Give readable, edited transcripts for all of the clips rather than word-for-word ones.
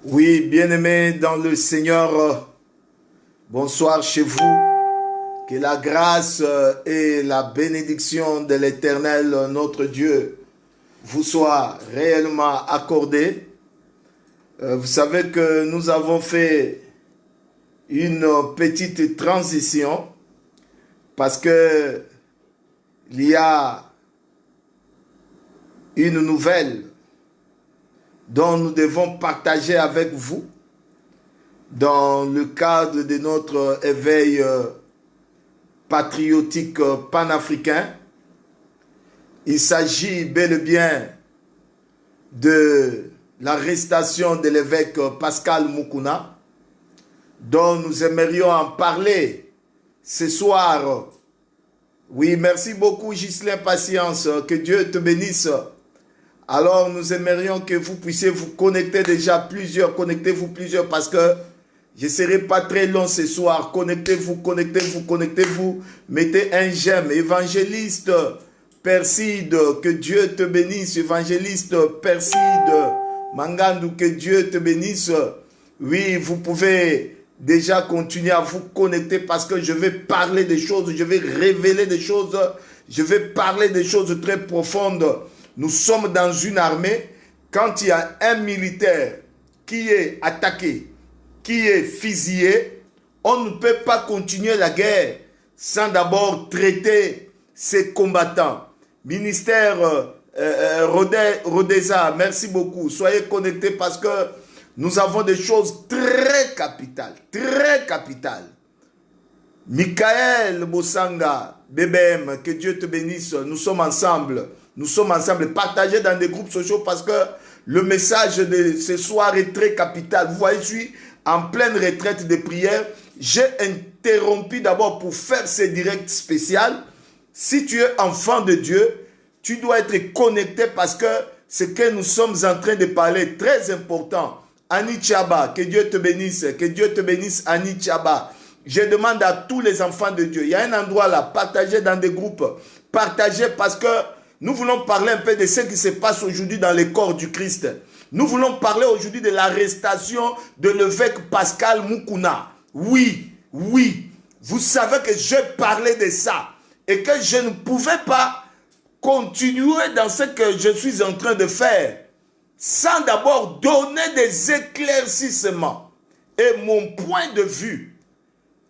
Oui, bien-aimés dans le Seigneur, bonsoir chez vous. Que la grâce et la bénédiction de l'Éternel, notre Dieu, vous soit réellement accordée. Vous savez que nous avons fait une petite transition parce que il y a une nouvelle dont nous devons partager avec vous dans le cadre de notre éveil patriotique panafricain. Il s'agit bel et bien de l'arrestation de l'évêque Pascal Mukuna, dont nous aimerions en parler ce soir. Oui, merci beaucoup Ghislain Patience, que Dieu te bénisse. Alors nous aimerions que vous puissiez vous connecter déjà plusieurs, connectez-vous plusieurs parce que je ne serai pas très long ce soir. Connectez-vous, connectez-vous, connectez-vous. Mettez un j'aime. Évangéliste Perside, que Dieu te bénisse. Évangéliste Perside Mangandou, que Dieu te bénisse. Oui, vous pouvez déjà continuer à vous connecter parce que je vais parler des choses, je vais révéler des choses, je vais parler des choses très profondes. Nous sommes dans une armée. Quand il y a un militaire qui est attaqué, qui est fusillé, on ne peut pas continuer la guerre sans traiter ses combattants. Ministère Rodeza, merci beaucoup. Soyez connectés parce que nous avons des choses très capitales, très capitales. Michael Bossanga, BBM, que Dieu te bénisse. Nous sommes ensemble. Nous sommes ensemble. Partagez dans des groupes sociaux parce que le message de ce soir est très capital. Vous voyez, je suis en pleine retraite de prière. J'ai interrompu d'abord pour faire ce direct spécial. Si tu es enfant de Dieu, tu dois être connecté parce que ce que nous sommes en train de parler est très important. Annie Chaba, que Dieu te bénisse. Que Dieu te bénisse, Annie Chaba. Je demande à tous les enfants de Dieu, il y a un endroit là, partagez dans des groupes. Partagez parce que nous voulons parler un peu de ce qui se passe aujourd'hui dans le corps du Christ. Nous voulons parler aujourd'hui de l'arrestation de l'évêque Pascal Mukuna. Oui, oui, vous savez que je parlais de ça et que je ne pouvais pas continuer dans ce que je suis en train de faire sans d'abord donner des éclaircissements et mon point de vue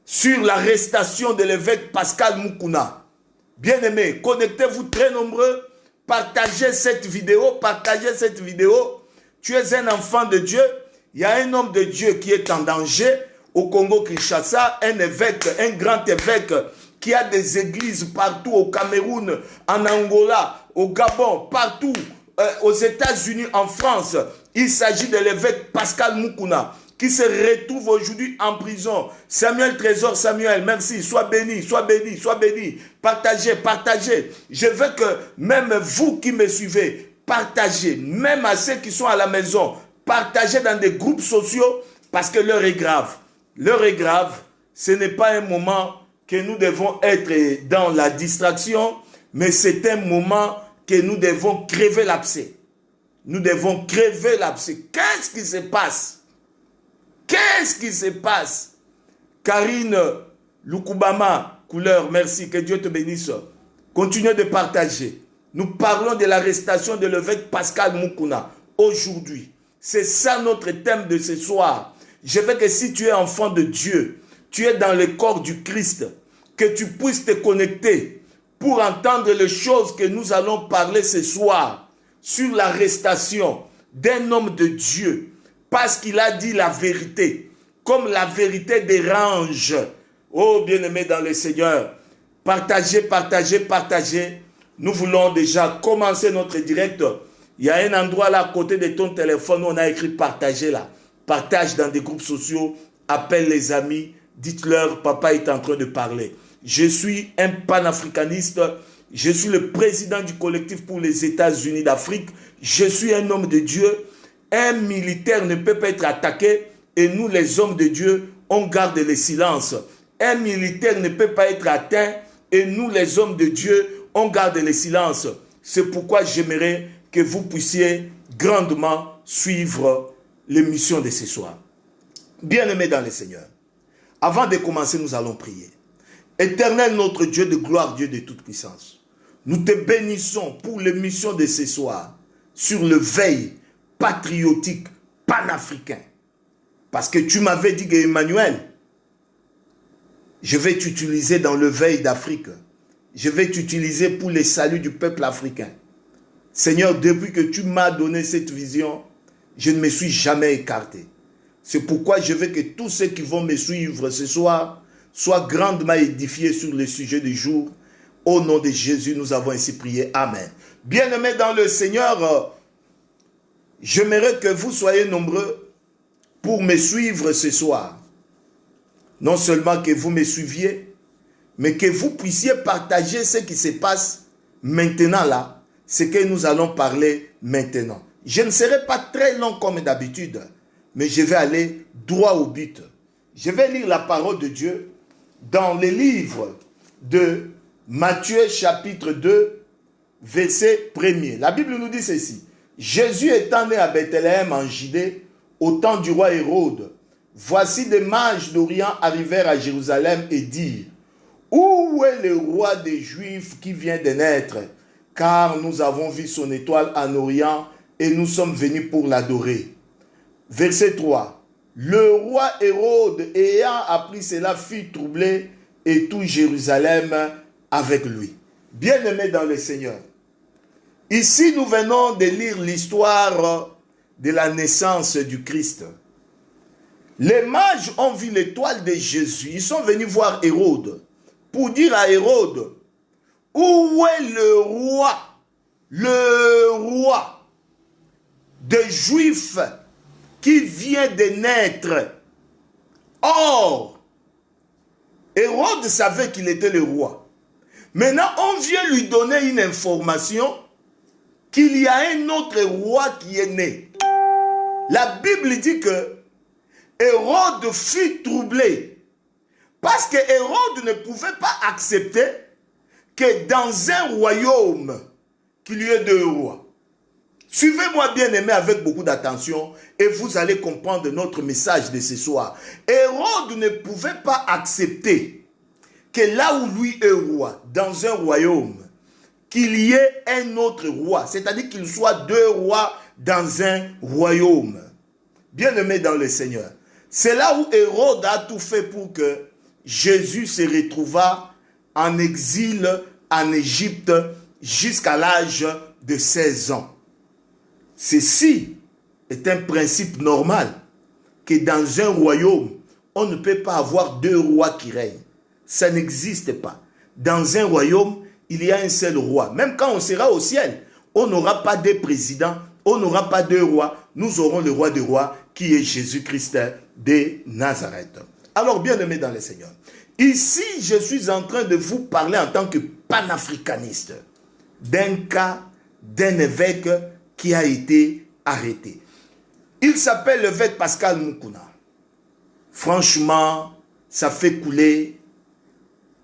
sur l'arrestation de l'évêque Pascal Mukuna. Bien-aimés, connectez-vous très nombreux, partagez cette vidéo, partagez cette vidéo. Tu es un enfant de Dieu, il y a un homme de Dieu qui est en danger au Congo-Kinshasa, un évêque, un grand évêque qui a des églises partout au Cameroun, en Angola, au Gabon, partout, aux États-Unis, en France. Il s'agit de l'évêque Pascal Mukuna qui se retrouve aujourd'hui en prison. Samuel Trésor, Samuel, merci, sois béni, sois béni, sois béni. Partagez, partagez. Je veux que même vous qui me suivez, partagez, même à ceux qui sont à la maison, partagez dans des groupes sociaux parce que l'heure est grave. L'heure est grave, ce n'est pas un moment que nous devons être dans la distraction, mais c'est un moment que nous devons crever l'abcès. Nous devons crever l'abcès. Qu'est-ce qui se passe? Qu'est-ce qui se passe? Karine Lukubama, couleur, merci, que Dieu te bénisse. Continuez de partager. Nous parlons de l'arrestation de l'évêque Pascal Mukuna aujourd'hui. C'est ça notre thème de ce soir. Je veux que si tu es enfant de Dieu, tu es dans le corps du Christ, que tu puisses te connecter pour entendre les choses que nous allons parler ce soir sur l'arrestation d'un homme de Dieu. Parce qu'il a dit la vérité, comme la vérité dérange. Oh, bien-aimés dans le Seigneur, partagez, partagez, partagez. Nous voulons déjà commencer notre direct. Il y a un endroit là à côté de ton téléphone où on a écrit partager là. Partage dans des groupes sociaux, appelle les amis, dites-leur, papa est en train de parler. Je suis un panafricaniste, je suis le président du collectif pour les États-Unis d'Afrique, je suis un homme de Dieu. Un militaire ne peut pas être attaqué et nous les hommes de Dieu, on garde le silence. Un militaire ne peut pas être atteint et nous les hommes de Dieu, on garde le silence. C'est pourquoi j'aimerais que vous puissiez grandement suivre l'émission de ce soir. Bien-aimés dans le Seigneur, avant de commencer, nous allons prier. Éternel notre Dieu de gloire, Dieu de toute puissance, nous te bénissons pour l'émission de ce soir sur le veille patriotique panafricain. Parce que tu m'avais dit qu'Emmanuel, je vais t'utiliser dans le veille d'Afrique. Je vais t'utiliser pour le salut du peuple africain. Seigneur, depuis que tu m'as donné cette vision, je ne me suis jamais écarté. C'est pourquoi je veux que tous ceux qui vont me suivre ce soir soient grandement édifiés sur le sujet du jour. Au nom de Jésus, nous avons ainsi prié. Amen. Bien-aimés dans le Seigneur, j'aimerais que vous soyez nombreux pour me suivre ce soir. Non seulement que vous me suiviez, mais que vous puissiez partager ce qui se passe maintenant là, ce que nous allons parler maintenant. Je ne serai pas très long comme d'habitude, mais je vais aller droit au but. Je vais lire la parole de Dieu dans le livre de Matthieu chapitre 2, verset 1er. La Bible nous dit ceci. Jésus étant né à Bethléem en Judée, au temps du roi Hérode, voici des mages d'Orient arrivèrent à Jérusalem et dirent, où est le roi des Juifs qui vient de naître? Car nous avons vu son étoile en Orient et nous sommes venus pour l'adorer. Verset 3. Le roi Hérode, ayant appris cela, fut troublé et tout Jérusalem avec lui. Bien-aimés dans le Seigneur, ici nous venons de lire l'histoire de la naissance du Christ. Les mages ont vu l'étoile de Jésus. Ils sont venus voir Hérode pour dire à Hérode, où est le roi des Juifs qui vient de naître? Or, Hérode savait qu'il était le roi. Maintenant, on vient lui donner une information qu'il y a un autre roi qui est né. La Bible dit que Hérode fut troublé parce que Hérode ne pouvait pas accepter que dans un royaume, qu'il y ait deux rois. Suivez-moi bien aimé avec beaucoup d'attention et vous allez comprendre notre message de ce soir. Hérode ne pouvait pas accepter que là où lui est roi, dans un royaume, qu'il y ait un autre roi, c'est-à-dire qu'il soit deux rois dans un royaume. Bien-aimé dans le Seigneur, c'est là où Hérode a tout fait pour que Jésus se retrouvât en exil en Égypte jusqu'à l'âge de 16 ans. Ceci est un principe normal que dans un royaume, on ne peut pas avoir deux rois qui règnent. Ça n'existe pas. Dans un royaume, il y a un seul roi. Même quand on sera au ciel, on n'aura pas de président, on n'aura pas de roi. Nous aurons le roi des rois qui est Jésus-Christ de Nazareth. Alors, bien-aimés dans le Seigneur, ici, je suis en train de vous parler en tant que panafricaniste d'un cas d'un évêque qui a été arrêté. Il s'appelle l'évêque Pascal Mukuna. Franchement, ça fait couler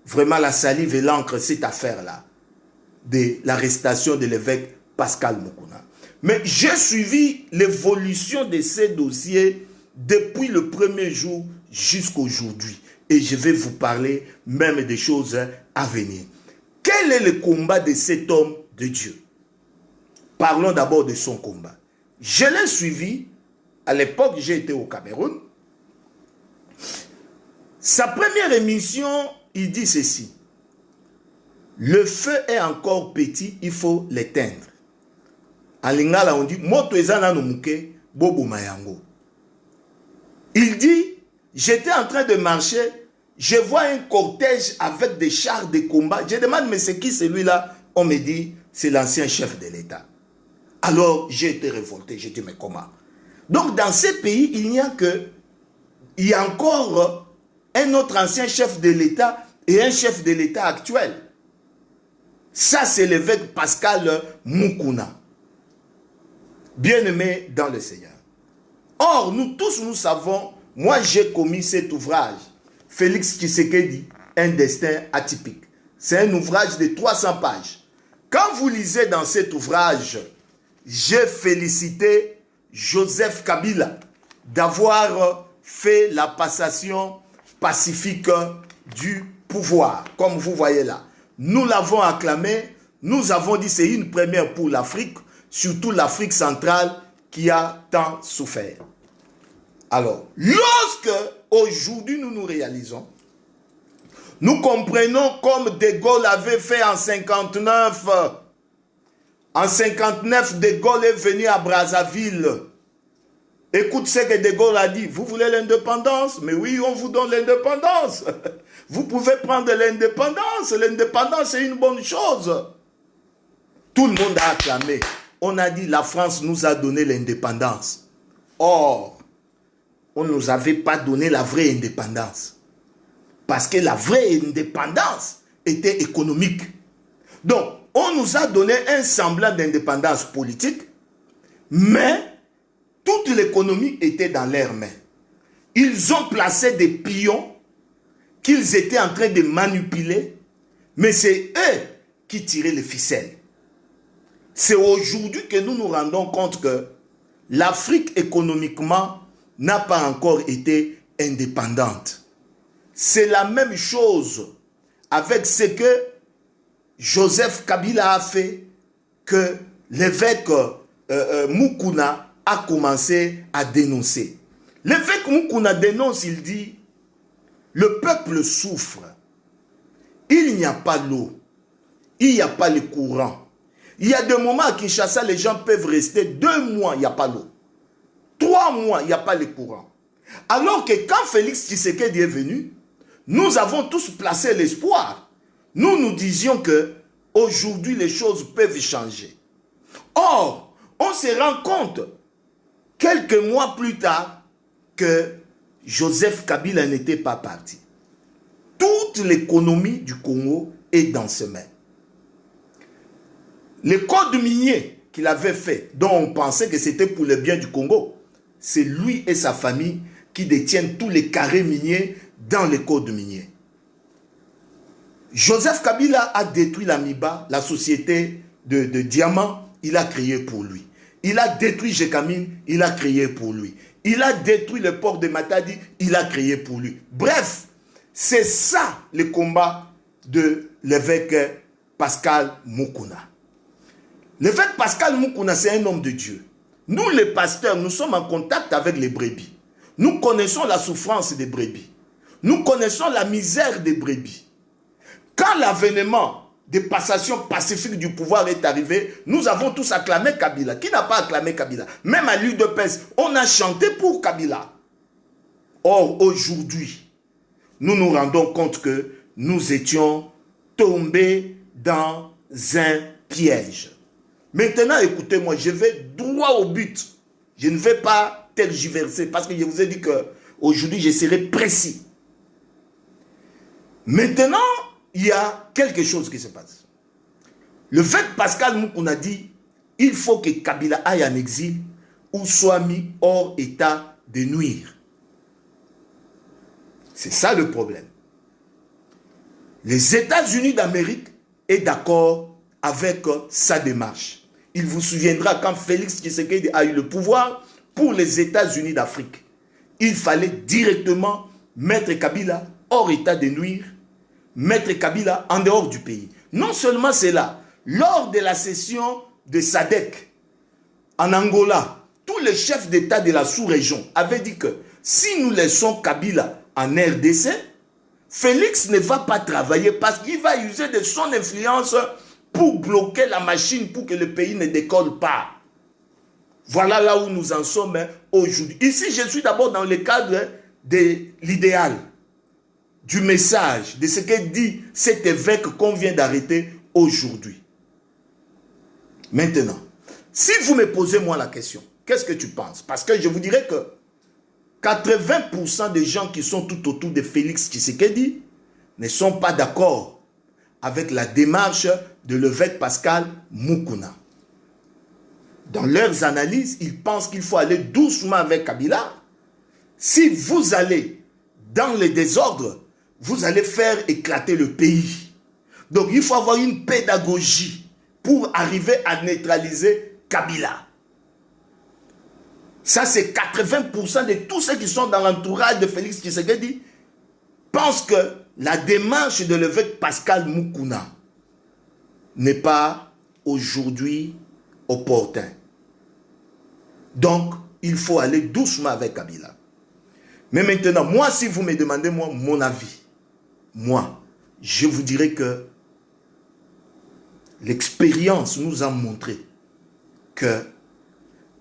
vraiment la salive et l'encre, cette affaire-là, de l'arrestation de l'évêque Pascal Mukuna. Mais j'ai suivi l'évolution de ces dossiers depuis le premier jour jusqu'à aujourd'hui. Et je vais vous parler même des choses à venir. Quel est le combat de cet homme de Dieu? Parlons d'abord de son combat. Je l'ai suivi, à l'époque j'ai été au Cameroun. Sa première émission, il dit ceci. Le feu est encore petit, il faut l'éteindre. En lingala on dit, moto ezana no muke, bobo mayango. Il dit, j'étais en train de marcher, je vois un cortège avec des chars de combat. Je demande, mais c'est qui celui-là? On me dit, c'est l'ancien chef de l'État. Alors, j'ai été révolté. J'ai dit, mais comment? Donc, dans ces pays, il y a encore un autre ancien chef de l'État et un chef de l'État actuel. Ça, c'est l'évêque Pascal Mukuna. Bien-aimé dans le Seigneur. Or, nous tous, nous savons, moi, j'ai commis cet ouvrage. Félix Tshisekedi, un destin atypique. C'est un ouvrage de 300 pages. Quand vous lisez dans cet ouvrage, j'ai félicité Joseph Kabila, d'avoir fait la passation pacifique du pouvoir, comme vous voyez là. Nous l'avons acclamé, nous avons dit c'est une première pour l'Afrique, surtout l'Afrique centrale qui a tant souffert. Alors, lorsque aujourd'hui nous nous réalisons, nous comprenons comme De Gaulle avait fait en 59. En 59, De Gaulle est venu à Brazzaville. Écoute ce que De Gaulle a dit. Vous voulez l'indépendance? Mais oui, on vous donne l'indépendance. Vous pouvez prendre l'indépendance. L'indépendance est une bonne chose. Tout le monde a acclamé. On a dit la France nous a donné l'indépendance. Or, on ne nous avait pas donné la vraie indépendance. Parce que la vraie indépendance était économique. Donc, on nous a donné un semblant d'indépendance politique, mais toute l'économie était dans leurs mains. Ils ont placé des pions qu'ils étaient en train de manipuler, mais c'est eux qui tiraient les ficelles. C'est aujourd'hui que nous nous rendons compte que l'Afrique économiquement n'a pas encore été indépendante. C'est la même chose avec ce que Joseph Kabila a fait, que l'évêque Mukuna a commencé à dénoncer. L'évêque Mukuna dénonce, il dit, le peuple souffre. Il n'y a pas l'eau, il n'y a pas le courant. Il y a des moments à Kinshasa, les gens peuvent rester 2 mois, il n'y a pas l'eau. 3 mois, il n'y a pas le courant. Alors que quand Félix Tshisekedi est venu, nous avons tous placé l'espoir. Nous nous disions que aujourd'hui les choses peuvent changer. Or, on se rend compte, quelques mois plus tard, que Joseph Kabila n'était pas parti. Toute l'économie du Congo est dans ses mains. Le code minier qu'il avait fait, dont on pensait que c'était pour le bien du Congo, c'est lui et sa famille qui détiennent tous les carrés miniers dans le code minier. Joseph Kabila a détruit l'Amiba, la société de diamants, il a créé pour lui. Il a détruit Gécamine, il a créé pour lui. Il a détruit le port de Matadi, il a créé pour lui. Bref, c'est ça le combat de l'évêque Pascal Mukuna. L'évêque Pascal Mukuna, c'est un homme de Dieu. Nous, les pasteurs, nous sommes en contact avec les brebis. Nous connaissons la souffrance des brebis. Nous connaissons la misère des brebis. Quand l'avènement des passations pacifiques du pouvoir est arrivé, nous avons tous acclamé Kabila. Qui n'a pas acclamé Kabila? Même à l'UDPS, on a chanté pour Kabila. Or, aujourd'hui, nous nous rendons compte que nous étions tombés dans un piège. Maintenant, écoutez-moi, je vais droit au but. Je ne vais pas tergiverser parce que je vous ai dit qu'aujourd'hui, je serai précis. Maintenant, il y a quelque chose qui se passe. Le fait que Pascal Mukuna dit, il faut que Kabila aille en exil ou soit mis hors état de nuire. C'est ça le problème. Les États-Unis d'Amérique est d'accord avec sa démarche. Il vous souviendra quand Félix Tshisekedi a eu le pouvoir pour les États-Unis d'Afrique. Il fallait directement mettre Kabila hors état de nuire, mettre Kabila en dehors du pays. Non seulement cela, lors de la session de SADC en Angola, tous les chefs d'État de la sous-région avaient dit que si nous laissons Kabila en RDC, Félix ne va pas travailler parce qu'il va user de son influence pour bloquer la machine pour que le pays ne décolle pas. Voilà là où nous en sommes aujourd'hui. Ici, je suis d'abord dans le cadre de l'idéal, du message, de ce que dit cet évêque qu'on vient d'arrêter aujourd'hui. Maintenant, si vous me posez moi la question, qu'est-ce que tu penses? Parce que je vous dirais que 80% des gens qui sont tout autour de Félix Tshisekedi ne sont pas d'accord avec la démarche de l'évêque Pascal Mukuna. Dans leurs analyses, ils pensent qu'il faut aller doucement avec Kabila. Si vous allez dans les désordres, vous allez faire éclater le pays. Donc il faut avoir une pédagogie pour arriver à neutraliser Kabila. Ça, c'est 80% de tous ceux qui sont dans l'entourage de Félix Tshisekedi pensent que la démarche de l'évêque Pascal Moukouna n'est pas aujourd'hui opportun. Donc, il faut aller doucement avec Kabila. Mais maintenant, moi, si vous me demandez mon avis, moi, je vous dirais que l'expérience nous a montré que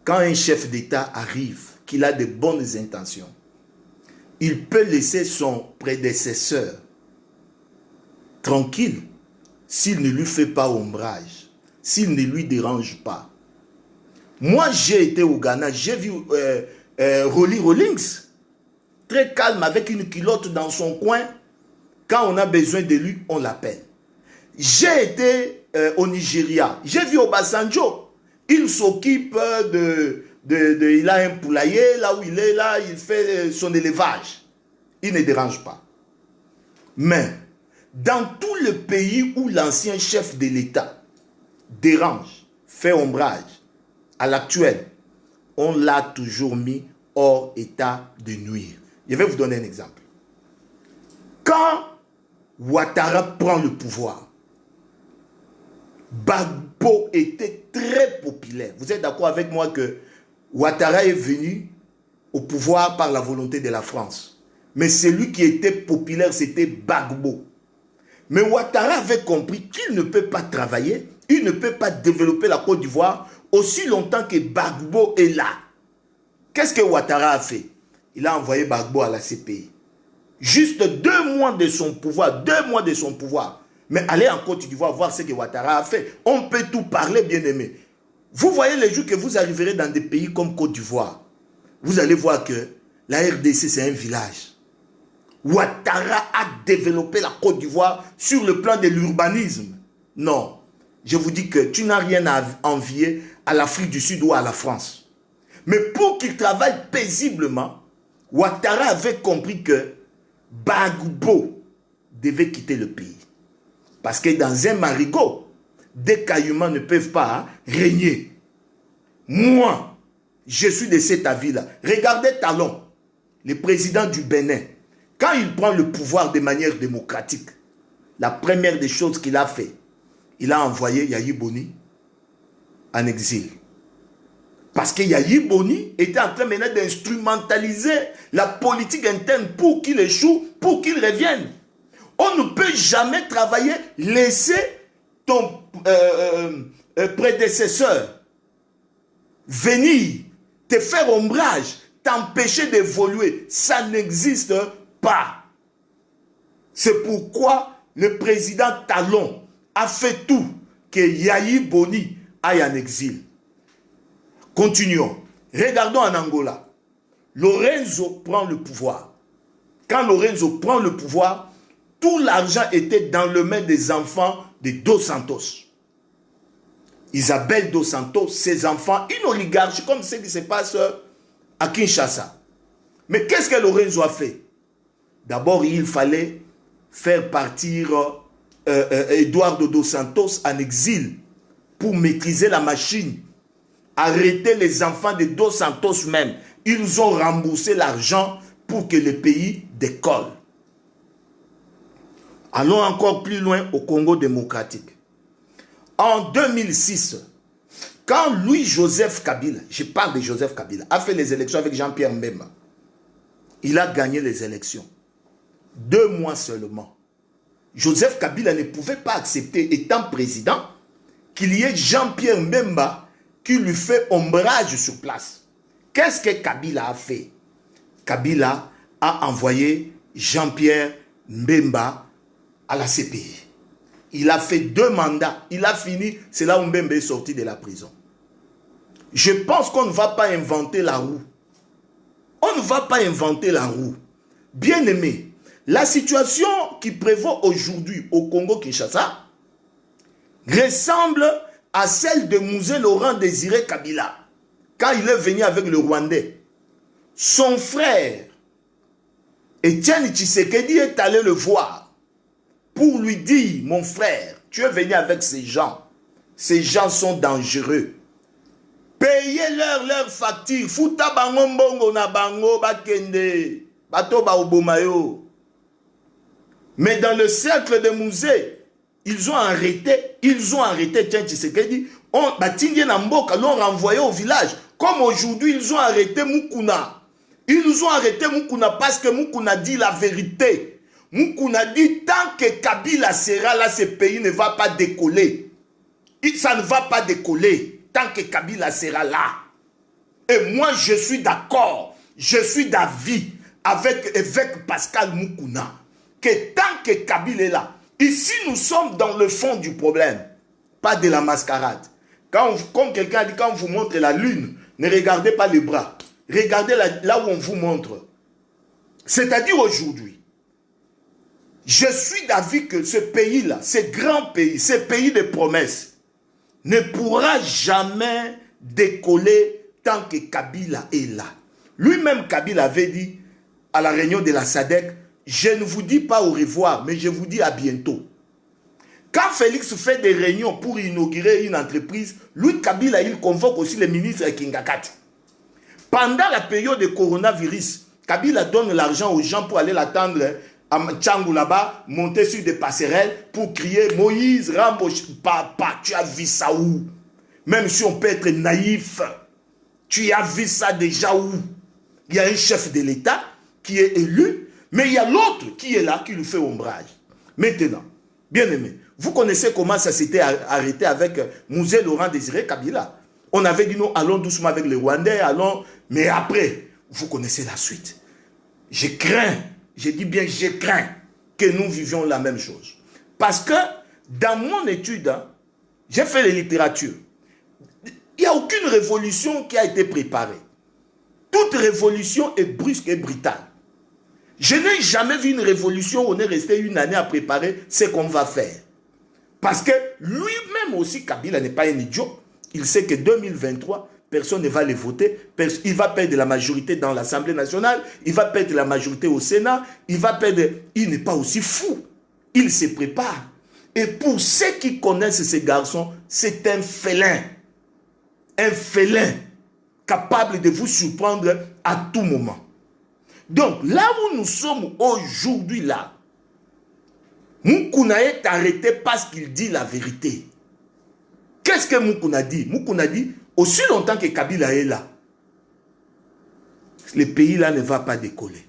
quand un chef d'État arrive, qu'il a de bonnes intentions, il peut laisser son prédécesseur tranquille s'il ne lui fait pas ombrage, s'il ne lui dérange pas. Moi, j'ai été au Ghana, j'ai vu Rolly Rawlings, très calme avec une culotte dans son coin. Quand on a besoin de lui, on l'appelle. J'ai été au Nigeria, j'ai vu Obasanjo. Il s'occupe il a un poulailler, là où il est, là, il fait son élevage. Il ne dérange pas. Mais, dans tout le pays où l'ancien chef de l'État dérange, fait ombrage, à l'actuel, on l'a toujours mis hors état de nuire. Je vais vous donner un exemple. Quand Ouattara prend le pouvoir, Gbagbo était très populaire. Vous êtes d'accord avec moi que Ouattara est venu au pouvoir par la volonté de la France. Mais celui qui était populaire, c'était Gbagbo. Mais Ouattara avait compris qu'il ne peut pas travailler, il ne peut pas développer la Côte d'Ivoire aussi longtemps que Gbagbo est là. Qu'est-ce que Ouattara a fait? Il a envoyé Gbagbo à la CPI. Juste 2 mois de son pouvoir, 2 mois de son pouvoir. Mais allez en Côte d'Ivoire voir ce que Ouattara a fait. On peut tout parler, bien aimé. Vous voyez les jours que vous arriverez dans des pays comme Côte d'Ivoire. Vous allez voir que la RDC, c'est un village. Ouattara a développé la Côte d'Ivoire sur le plan de l'urbanisme. Non. Je vous dis que tu n'as rien à envier à l'Afrique du Sud ou à la France. Mais pour qu'il travaille paisiblement, Ouattara avait compris que Gbagbo devait quitter le pays. Parce que dans un marigot, des cailloumans ne peuvent pas régner. Moi, je suis de cet avis-là. Regardez Talon, le président du Bénin. Quand il prend le pouvoir de manière démocratique, la première des choses qu'il a fait, il a envoyé Yahi Boni en exil. Parce que Yahi Boni était en train maintenant d'instrumentaliser la politique interne pour qu'il échoue, pour qu'il revienne. On ne peut jamais travailler, laisser ton prédécesseur venir te faire ombrage, t'empêcher d'évoluer. Ça n'existe pas. C'est pourquoi le président Talon a fait tout que Yahi Boni aille en exil. Continuons. Regardons en Angola. Lorenzo prend le pouvoir. Quand Lorenzo prend le pouvoir, tout l'argent était dans le main des enfants de Dos Santos. Isabelle Dos Santos, ses enfants, une oligarchie comme ce qui se passe à Kinshasa. Mais qu'est-ce que Lorenzo a fait? D'abord, il fallait faire partir Eduardo Dos Santos en exil pour maîtriser la machine. Arrêter les enfants de Dos Santos même. Ils ont remboursé l'argent pour que le pays décolle. Allons encore plus loin au Congo démocratique. En 2006, quand Louis-Joseph Kabila, je parle de Joseph Kabila, a fait les élections avec Jean-Pierre Mbemba, il a gagné les élections. 2 mois seulement. Joseph Kabila ne pouvait pas accepter, étant président, qu'il y ait Jean-Pierre Mbemba qui lui fait ombrage sur place. Qu'est-ce que Kabila a fait? Kabila a envoyé Jean-Pierre Mbemba à la CPI. Il a fait 2 mandats. Il a fini. C'est là où Mbemba est sorti de la prison. Je pense qu'on ne va pas inventer la roue. On ne va pas inventer la roue. Bien aimé, la situation qui prévaut aujourd'hui au Congo-Kinshasa ressemble à celle de Mouzé Laurent Désiré Kabila quand il est venu avec le Rwandais. Son frère Etienne Tshisekedi est allé le voir pour lui dire: mon frère, tu es venu avec ces gens. Ces gens sont dangereux. Payez-leur leurs factures. Fouta bango mbongo na bango bakende. Bato ba obomayo. Mais dans le cercle de musées, ils ont arrêté Tiens Tshisekedi. On batingi na mboka, l'ont renvoyé au village. Comme aujourd'hui, ils ont arrêté Mukuna. Ils nous ont arrêté Mukuna parce que Mukuna dit la vérité. Mukuna dit, tant que Kabila sera là, ce pays ne va pas décoller. Ça ne va pas décoller tant que Kabila sera là. Et moi, je suis d'accord. Je suis d'avis avec évêque Pascal Mukuna que tant que Kabila est là, ici nous sommes dans le fond du problème, pas de la mascarade. Comme quelqu'un a dit, quand on vous montre la lune, ne regardez pas les bras. Regardez là où on vous montre. C'est-à-dire aujourd'hui, je suis d'avis que ce pays-là, ce grand pays, ce pays de promesses, ne pourra jamais décoller tant que Kabila est là. Lui-même, Kabila avait dit à la réunion de la SADC, je ne vous dis pas au revoir, mais je vous dis à bientôt. Quand Félix fait des réunions pour inaugurer une entreprise, lui, Kabila, il convoque aussi les ministres Kingakati. Pendant la période de coronavirus, Kabila donne l'argent aux gens pour aller l'attendre à Tchangou là-bas, monter sur des passerelles pour crier Moïse, Rambo, papa, tu as vu ça où? Même si on peut être naïf, tu as vu ça déjà où? Il y a un chef de l'État qui est élu, mais il y a l'autre qui est là, qui lui fait ombrage. Maintenant, bien aimé, vous connaissez comment ça s'était arrêté avec Mouzé Laurent Désiré Kabila. On avait dit non, allons doucement avec les Rwandais, allons, mais après, vous connaissez la suite. Je crains, je dis bien je crains que nous vivions la même chose. Parce que dans mon étude, hein, j'ai fait la littérature. Il n'y a aucune révolution qui a été préparée. Toute révolution est brusque et brutale. Je n'ai jamais vu une révolution où on est resté une année à préparer ce qu'on va faire. Parce que lui-même aussi, Kabila n'est pas un idiot. Il sait que 2023, personne ne va les voter. Il va perdre la majorité dans l'Assemblée nationale. Il va perdre la majorité au Sénat. Il va perdre... Il n'est pas aussi fou. Il se prépare. Et pour ceux qui connaissent ces garçons, c'est un félin. Un félin capable de vous surprendre à tout moment. Donc, là où nous sommes aujourd'hui, là, Mukuna est arrêté parce qu'il dit la vérité. Qu'est-ce que Mukuna dit? Mukuna dit, aussi longtemps que Kabila est là, le pays là ne va pas décoller.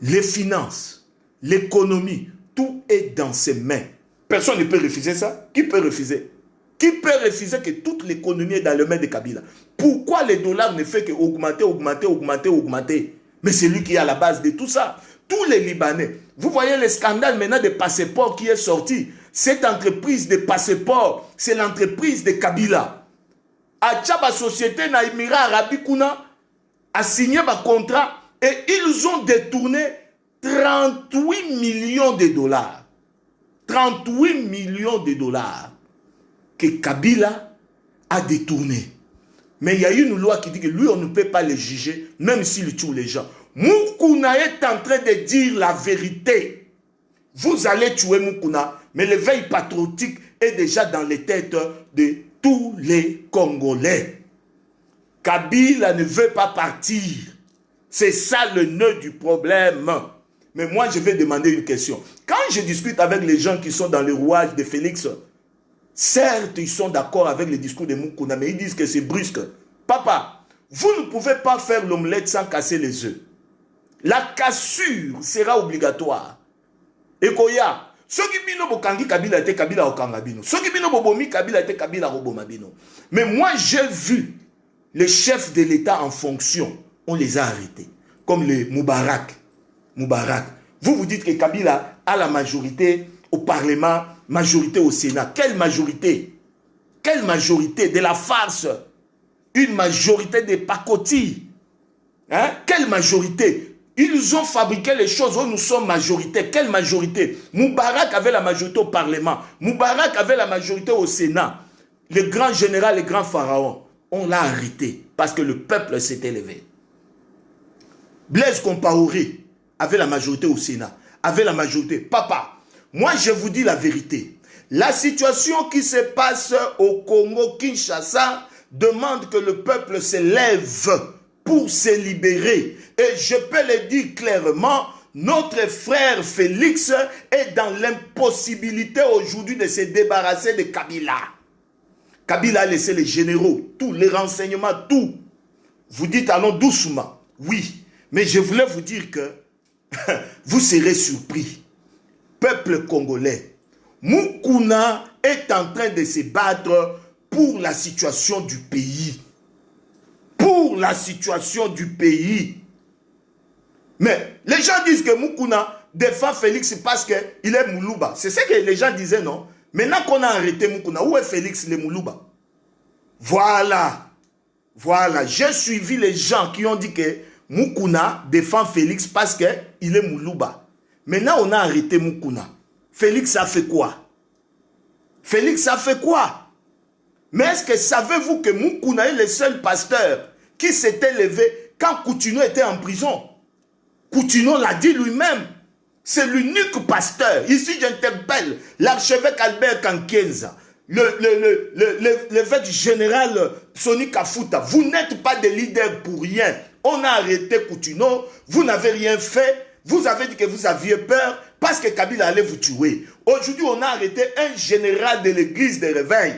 Les finances, l'économie, tout est dans ses mains. Personne ne peut refuser ça. Qui peut refuser? Qui peut refuser que toute l'économie est dans les mains de Kabila? Pourquoi le dollar ne fait qu'augmenter, augmenter, augmenter, augmenter? Mais c'est lui qui est à la base de tout ça. Tous les Libanais. Vous voyez le scandale maintenant des passeports qui est sorti. Cette entreprise de passeports, c'est l'entreprise de Kabila. Achaba Société na Émirats Arabes Kuna a signé un contrat et ils ont détourné 38 millions de dollars. 38 millions de dollars que Kabila a détourné. Mais il y a une loi qui dit que lui, on ne peut pas le juger, même s'il tue les gens. Mukuna est en train de dire la vérité. Vous allez tuer Mukuna, mais l'éveil patriotique est déjà dans les têtes de tous les Congolais. Kabila ne veut pas partir. C'est ça le nœud du problème. Mais moi, je vais demander une question. Quand je discute avec les gens qui sont dans le rouage de Félix, certes, ils sont d'accord avec le discours de Mukuna, mais ils disent que c'est brusque. Papa, vous ne pouvez pas faire l'omelette sans casser les œufs. La cassure sera obligatoire. Et Koya, ceux qui bino bokangi Kabila était Kabila okangabino. Ceux qui bino bobomi Kabila était Kabila robomabino. Mais moi, j'ai vu les chefs de l'État en fonction. On les a arrêtés. Comme les Moubarak. Vous vous dites que Kabila a la majorité au Parlement, majorité au Sénat. Quelle majorité? Quelle majorité? De la farce. Une majorité des pacotis. Hein? Quelle majorité? Ils ont fabriqué les choses où nous sommes majorité. Quelle majorité? Moubarak avait la majorité au Parlement. Moubarak avait la majorité au Sénat. Le grand général, le grand pharaon, on l'a arrêté parce que le peuple s'est élevé. Blaise Compaoré avait la majorité au Sénat, avait la majorité. Papa, moi je vous dis la vérité. La situation qui se passe au Congo, Kinshasa, demande que le peuple se lève pour se libérer. Et je peux le dire clairement, notre frère Félix est dans l'impossibilité aujourd'hui de se débarrasser de Kabila. Kabila a laissé les généraux, tous les renseignements, tout. Vous dites allons doucement. Oui, mais je voulais vous dire que vous serez surpris. Peuple congolais, Mukuna est en train de se battre pour la situation du pays. Pour la situation du pays. Mais les gens disent que Mukuna défend Félix parce qu'il est Moulouba. C'est ce que les gens disaient, non? Maintenant qu'on a arrêté Mukuna, où est Félix le Moulouba? Voilà. Voilà. J'ai suivi les gens qui ont dit que Mukuna défend Félix parce qu'il est Moulouba. Maintenant, on a arrêté Mukuna. Félix a fait quoi? Félix a fait quoi? Mais est-ce que savez-vous que Mukuna est le seul pasteur qui s'était levé quand Coutinho était en prison? Coutinho l'a dit lui-même. C'est l'unique pasteur. Ici, j'interpelle l'archevêque Albert Kankenza, l'évêque général Sonny Kafuta. Vous n'êtes pas des leaders pour rien. On a arrêté Coutinho. Vous n'avez rien fait. Vous avez dit que vous aviez peur parce que Kabila allait vous tuer. Aujourd'hui, on a arrêté un général de l'église de réveil.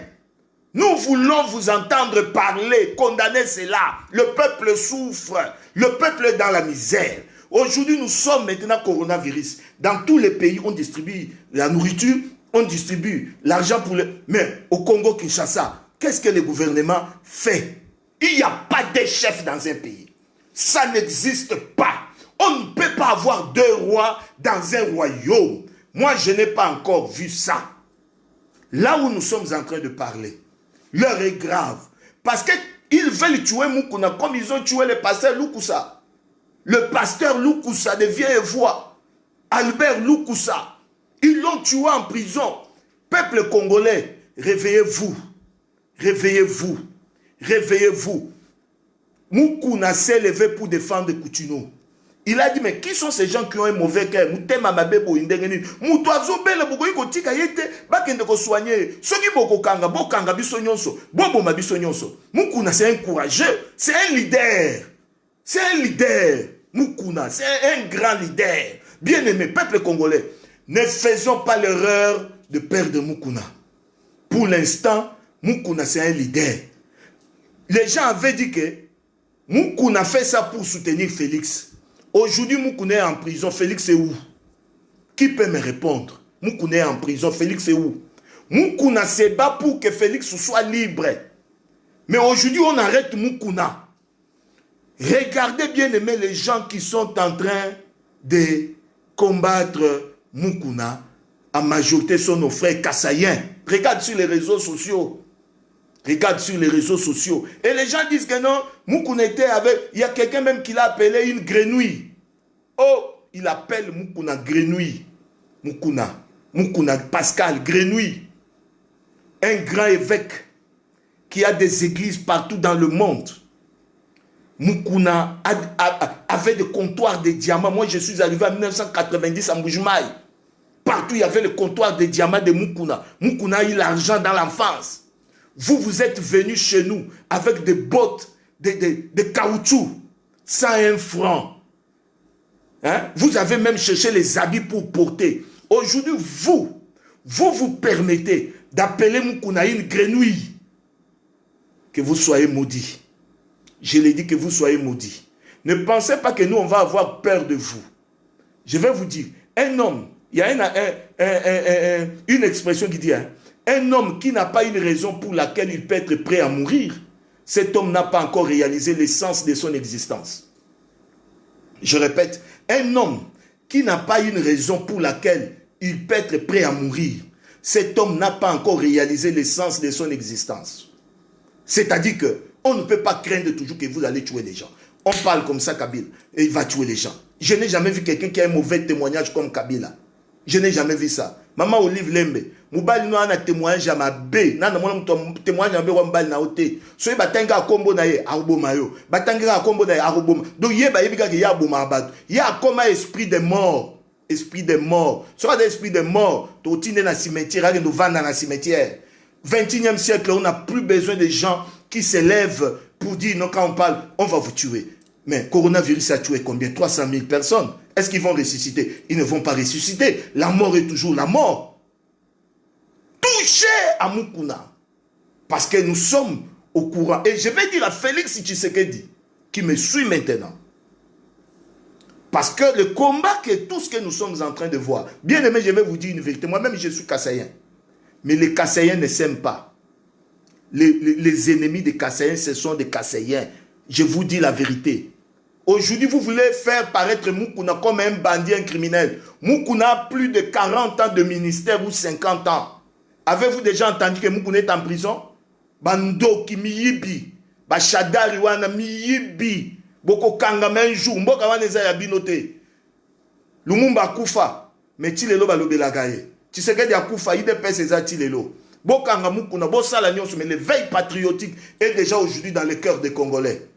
Nous voulons vous entendre parler, condamner cela. Le peuple souffre. Le peuple est dans la misère. Aujourd'hui, nous sommes maintenant coronavirus. Dans tous les pays, on distribue la nourriture, on distribue l'argent pour les... Mais au Congo-Kinshasa, qu'est-ce que le gouvernement fait? Il n'y a pas de chef dans un pays. Ça n'existe pas. On ne peut pas avoir deux rois dans un royaume. Moi, je n'ai pas encore vu ça. Là où nous sommes en train de parler, l'heure est grave. Parce qu'ils veulent tuer Mukuna comme ils ont tué le pasteur Lukusa. Le pasteur Lukusa de vieille voix, Albert Lukusa, ils l'ont tué en prison. Peuple congolais, réveillez-vous. Réveillez-vous. Réveillez-vous. Mukuna s'est levé pour défendre Coutinho. Il a dit, mais qui sont ces gens qui ont un mauvais cœur? Mutema mabebo indengeni. Mutoazo bele boko iko tika yete bakende ko soigner. Soki boko kanga bokanga biso nyonso. Bobo mabiso nyonso. Mukuna c'est un courageux, c'est un leader. C'est un leader. Mukuna, c'est un grand leader. Bien-aimé, peuple congolais, ne faisons pas l'erreur de perdre Mukuna. Pour l'instant, Mukuna, c'est un leader. Les gens avaient dit que Mukuna fait ça pour soutenir Félix. Aujourd'hui, Mukuna est en prison. Félix est où? Qui peut me répondre? Mukuna est en prison. Félix est où? Mukuna se bat pour que Félix soit libre. Mais aujourd'hui, on arrête Mukuna. Regardez bien aimé les gens qui sont en train de combattre Mukuna. En majorité sont nos frères kassaïens. Regarde sur les réseaux sociaux. Regarde sur les réseaux sociaux. Et les gens disent que non, Mukuna était avec... Il y a quelqu'un même qui l'a appelé une grenouille. Oh, il appelle Mukuna grenouille. Mukuna Pascal, grenouille. Un grand évêque qui a des églises partout dans le monde. Mukuna avait des comptoirs de diamants. Moi, je suis arrivé en 1990 à Mbujimaï. Partout, il y avait le comptoir de diamants de Mukuna. Mukuna a eu l'argent dans l'enfance. Vous êtes venus chez nous avec des bottes de caoutchouc, 101 francs. Hein? Vous avez même cherché les habits pour porter. Aujourd'hui, vous permettez d'appeler Mukuna une grenouille. Que vous soyez maudits. Je l'ai dit, que vous soyez maudits. Ne pensez pas que nous, on va avoir peur de vous. Je vais vous dire, un homme, il y a une expression qui dit, hein, un homme qui n'a pas une raison pour laquelle il peut être prêt à mourir, cet homme n'a pas encore réalisé l'essence de son existence. Je répète, un homme qui n'a pas une raison pour laquelle il peut être prêt à mourir, cet homme n'a pas encore réalisé l'essence de son existence. C'est-à-dire que on ne peut pas craindre toujours que vous allez tuer les gens. On parle comme ça, Kabila, et il va tuer les gens. Je n'ai jamais vu quelqu'un qui a un mauvais témoignage comme Kabila. Je n'ai jamais vu ça. Maman Olive Lembe, Moubali no ana témoignage à ma bé, nana mona témoignage à bé wambali na ote. So batanga kombo na ye aruboma yo. Batanga kombo na ye aruboma. Donc ye ba yebika ke ya boma abatu. Ya comme esprit de mort, esprit de mort. Soit d'esprit de mort, to tine na cimetière, à nous vendre dans la cimetière. 21e siècle, on n'a plus besoin de gens qui se lèvent pour dire, non, quand on parle, on va vous tuer. Mais coronavirus a tué combien? 300 000 personnes. Est-ce qu'ils vont ressusciter? Ils ne vont pas ressusciter. La mort est toujours la mort. Touchez à Mukuna. Parce que nous sommes au courant. Et je vais dire à Félix Tshisekedi, qui me suit maintenant. Parce que le combat, que tout ce que nous sommes en train de voir, bien aimé, je vais vous dire une vérité. Moi-même, je suis Kassaïen. Mais les Kassaïens ne s'aiment pas. Les ennemis des Kassaïens, ce sont des Kassaïens. Je vous dis la vérité. Aujourd'hui, vous voulez faire paraître Mukuna comme un bandit, un criminel. Mukuna a plus de 40 ans de ministère ou 50 ans. Avez-vous déjà entendu que Mukuna est en prison? Bandoki miyibi, bashadari wana miyibi, boko kangama un jour, mboka wana eza ya binote. Lumumba akufa, mais tilelo balobela gaye. Tshisekedi akufa, IDPS eza tilelo. Bokanga Mukuna, bosala nyonso, mais l'éveil patriotique est déjà aujourd'hui dans le cœur des Congolais.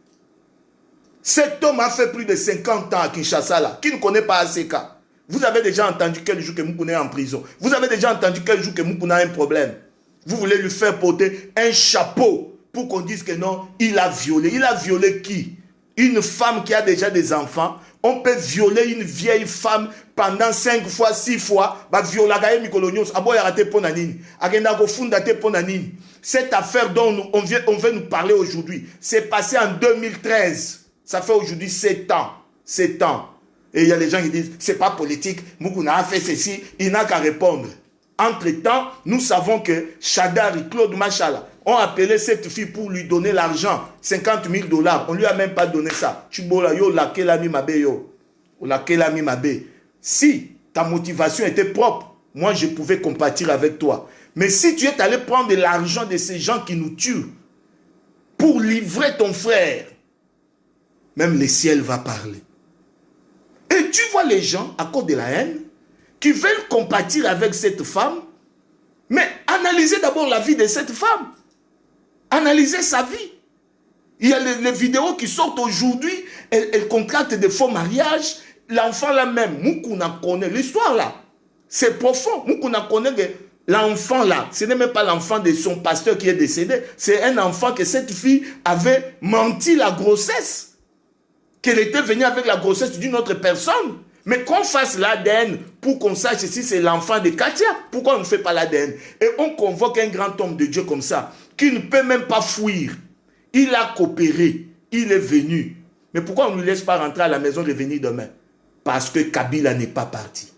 Cet homme a fait plus de 50 ans à Kinshasa là, qui ne connaît pas ACK. Vous avez déjà entendu quel jour que Mukuna est en prison. Vous avez déjà entendu quel jour que Mukuna a un problème. Vous voulez lui faire porter un chapeau pour qu'on dise que non, il a violé. Il a violé qui? Une femme qui a déjà des enfants. On peut violer une vieille femme pendant 5 fois, 6 fois. Cette affaire dont on veut nous parler aujourd'hui, c'est passé en 2013. Ça fait aujourd'hui 7 ans. 7 ans. Et il y a des gens qui disent, c'est pas politique, Mukuna a fait ceci, il n'a qu'à répondre. Entre-temps, nous savons que Chadari, Claude Machala, ont appelé cette fille pour lui donner l'argent, 50 000 $. On ne lui a même pas donné ça. Si ta motivation était propre, moi je pouvais compatir avec toi. Mais si tu es allé prendre de l'argent de ces gens qui nous tuent pour livrer ton frère, même le ciel va parler. Et tu vois les gens, à cause de la haine, qui veulent compatir avec cette femme, mais analysez d'abord la vie de cette femme. Analysez sa vie. Il y a les vidéos qui sortent aujourd'hui, elle contracte des faux mariages, l'enfant là même, Mukuna connaît l'histoire là. C'est profond. Mukuna connaît que l'enfant là, ce n'est même pas l'enfant de son pasteur qui est décédé, c'est un enfant que cette fille avait menti la grossesse. Qu'elle était venue avec la grossesse d'une autre personne. Mais qu'on fasse l'ADN pour qu'on sache si c'est l'enfant de Katia. Pourquoi on ne fait pas l'ADN? Et on convoque un grand homme de Dieu comme ça, qui ne peut même pas fuir. Il a coopéré, il est venu. Mais pourquoi on ne lui laisse pas rentrer à la maison et revenir demain? Parce que Kabila n'est pas parti.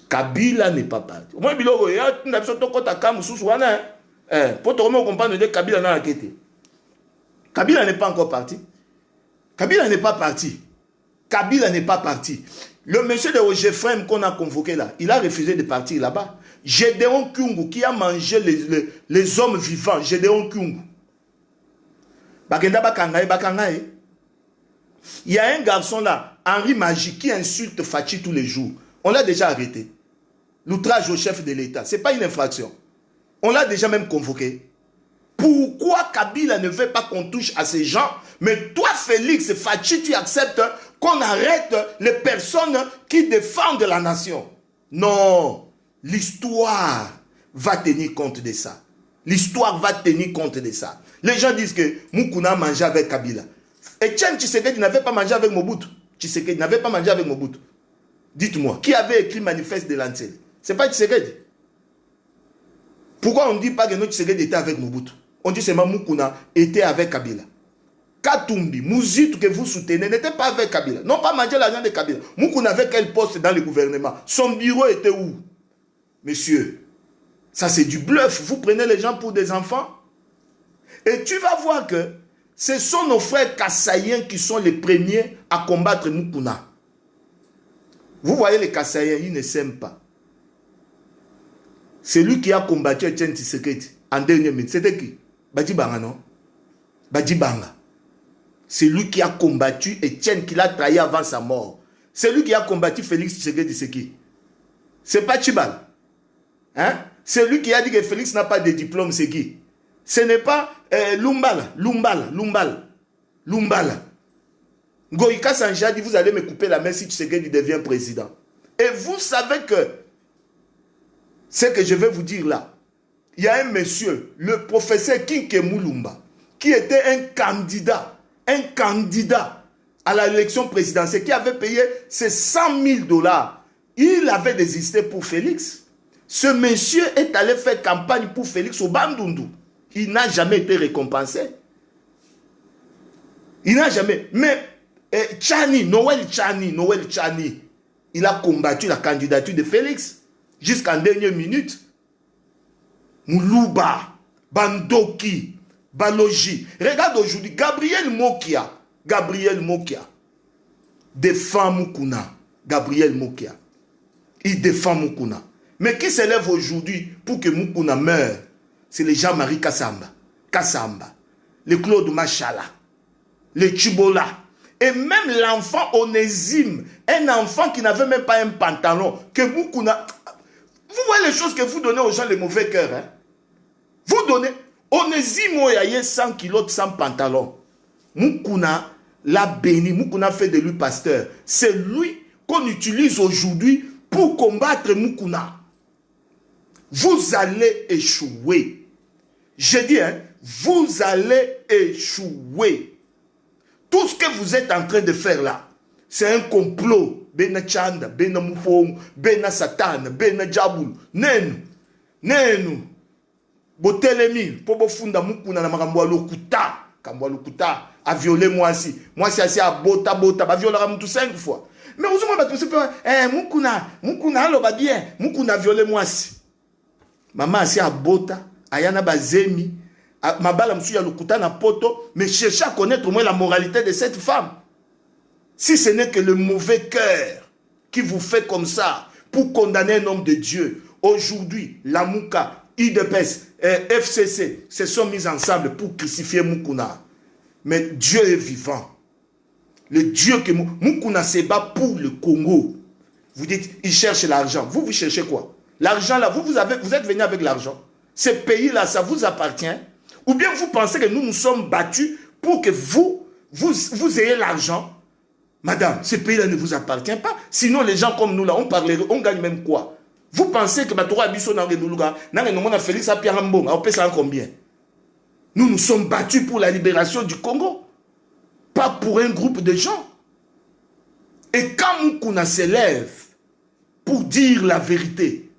Kabila n'est pas parti. Moi, Kabila n'est pas encore parti. Kabila n'est pas parti. Kabila n'est pas parti. Le monsieur de Ogefrem qu'on a convoqué là, il a refusé de partir là-bas. Gédéon Kyungu qui a mangé les hommes vivants. Gédéon Kyungu. Il y a un garçon là, Henri Magie, qui insulte Fachi tous les jours. On l'a déjà arrêté. L'outrage au chef de l'État. Ce n'est pas une infraction. On l'a déjà même convoqué. Pourquoi Kabila ne veut pas qu'on touche à ces gens? Mais toi, Félix Fachi, tu acceptes qu'on arrête les personnes qui défendent la nation? Non. L'histoire va tenir compte de ça. L'histoire va tenir compte de ça. Les gens disent que Mukuna mangeait avec Kabila. Etienne Tshisekedi n'avait pas mangé avec Mobutu. Tshisekedi n'avait pas mangé avec Mobutu. Dites-moi, qui avait écrit Manifeste de l'Ancel? Ce n'est pas Tshisekedi. Pourquoi on ne dit pas que notre Tshisekedi était avec Mobutu? On dit seulement Mukuna était avec Kabila. Katumbi, Mouzitu que vous soutenez n'était pas avec Kabila. Non pas manger l'argent de Kabila. Mukuna avait quel poste dans le gouvernement? Son bureau était où? Monsieur, ça c'est du bluff. Vous prenez les gens pour des enfants. Et tu vas voir que ce sont nos frères Kassaïens qui sont les premiers à combattre Mukuna. Vous voyez les Kassaïens, ils ne s'aiment pas. C'est lui qui a combattu Etienne Tshisekedi en dernier minute. C'était qui? Badibanga, non? Badibanga. C'est lui qui a combattu Etienne, qui l'a trahi avant sa mort. C'est lui qui a combattu Félix Tshisekedi, c'est qui? C'est pas Tchibal. Hein? C'est lui qui a dit que Félix n'a pas de diplôme, c'est qui? Ce n'est pas Lumbala. Goïka Sanja dit, vous allez me couper la main si Tshisekedi devient président. Et vous savez que ce que je vais vous dire là, il y a un monsieur, le professeur Kinke Moulumba, qui était un candidat à l'élection présidentielle, qui avait payé ses 100 000 $. Il avait désisté pour Félix. Ce monsieur est allé faire campagne pour Félix au Bandundu. Il n'a jamais été récompensé. Il n'a jamais. Mais Noël Tchani, il a combattu la candidature de Félix jusqu'en dernière minute. Moulouba, Bandoki, Balogi. Regarde aujourd'hui, Gabriel Mokia défend Moukouna. Gabriel Mokia. Il défend Moukouna. Mais qui s'élève aujourd'hui pour que Moukouna meure? C'est les Jean-Marie Kassamba, le Claude Machala, le Chibola. Et même l'enfant Onésime, un enfant qui n'avait même pas un pantalon, que Moukouna... Vous voyez les choses que vous donnez aux gens, les mauvais cœurs. Hein? Vous donnez... Onésime, il y a 100 kilos sans pantalon. Moukouna l'a béni, Moukouna fait de lui pasteur. C'est lui qu'on utilise aujourd'hui pour combattre Moukouna. Vous allez échouer. J'ai dit, hein, vous allez échouer. Tout ce que vous êtes en train de faire là, c'est un complot. Bena Chanda, Bena Moufong, Bena Satan, Bena Djaboul. Nenu. Botelemi, Pobo Funda Moukouna na makambo lokuta. Kambo lokuta a violé moi aussi. Moi c'est assez à bota, ba violer Moutou 5 fois. Mais vous avez dit, Moukouna, aloba bien, Moukouna a violé moi aussi. Maman assez à bota, ayana bazemi, mabala msou ya lokuta na poto, mais cherchez à connaître au moins la moralité de cette femme. Si ce n'est que le mauvais cœur qui vous fait comme ça pour condamner un homme de Dieu, aujourd'hui, la Mouka, IDPS, FCC se sont mis ensemble pour crucifier Moukouna. Mais Dieu est vivant. Le Dieu que Moukouna se bat pour le Congo. Vous dites, il cherche l'argent. Vous cherchez quoi? L'argent là, vous êtes venu avec l'argent. Ce pays-là, ça vous appartient. Ou bien vous pensez que nous nous sommes battus pour que vous ayez l'argent. Madame, ce pays-là ne vous appartient pas. Sinon, les gens comme nous là, on gagne même quoi? Vous pensez que Batoro Abisso n'a Félix Apiarambon, on paie ça combien? Nous nous sommes battus pour la libération du Congo. Pas pour un groupe de gens. Et quand Moukouna s'élève pour dire la vérité,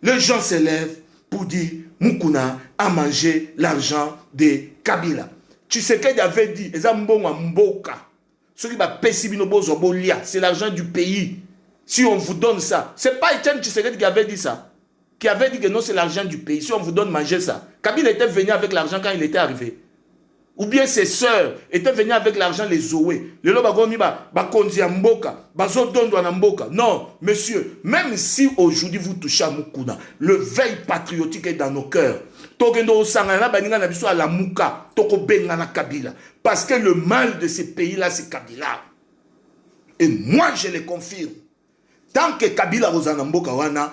les gens s'élèvent pour dire Moukouna a mangé l'argent de Kabila. Tshisekedi avait dit, c'est l'argent du pays. Si on vous donne ça, c'est pas Etienne Tshisekedi qui avait dit ça. Qui avait dit que non, c'est l'argent du pays. Si on vous donne manger ça. Kabila était venu avec l'argent quand il était arrivé. Ou bien ses sœurs étaient venues avec l'argent, les Zoé. Le lobagomi bakonzi ya mboka, bazodondo na mboka. Non, monsieur, même si aujourd'hui vous touchez à Moukouna, le veille patriotique est dans nos cœurs. Togendo osangana baninga na biso à la Mouka, toko benga na Kabila. Parce que le mal de ces pays-là, c'est Kabila. Et moi, je le confirme. Tant que Kabila ozana mboka wana